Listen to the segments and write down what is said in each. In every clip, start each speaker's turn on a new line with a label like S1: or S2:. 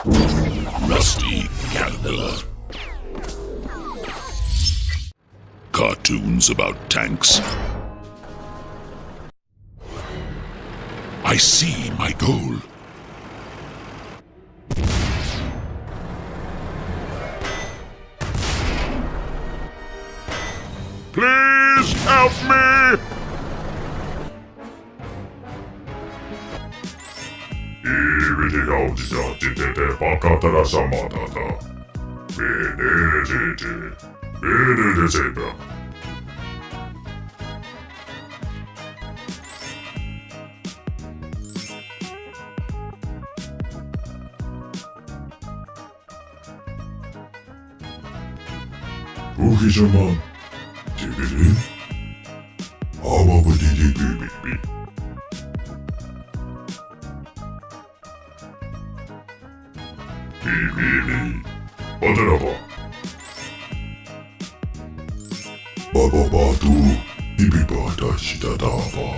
S1: Rusty Caterpillar. Cartoons about tanks. I see my goal. Please help me!
S2: Ruhi zaman. Dibili. Ama bu dili büyük. Bibi. Adana bak. Baba batu. Bibi bata shita daba.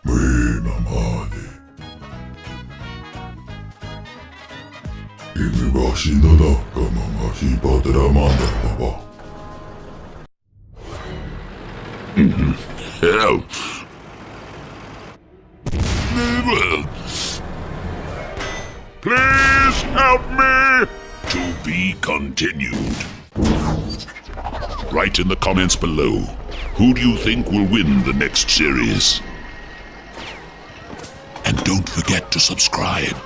S2: Mamade. Bibi başında da kamamashi badra manda baba.
S1: Help! Please help me! To be continued. Write in the comments below. Who do you think will win the next series? And don't forget to subscribe.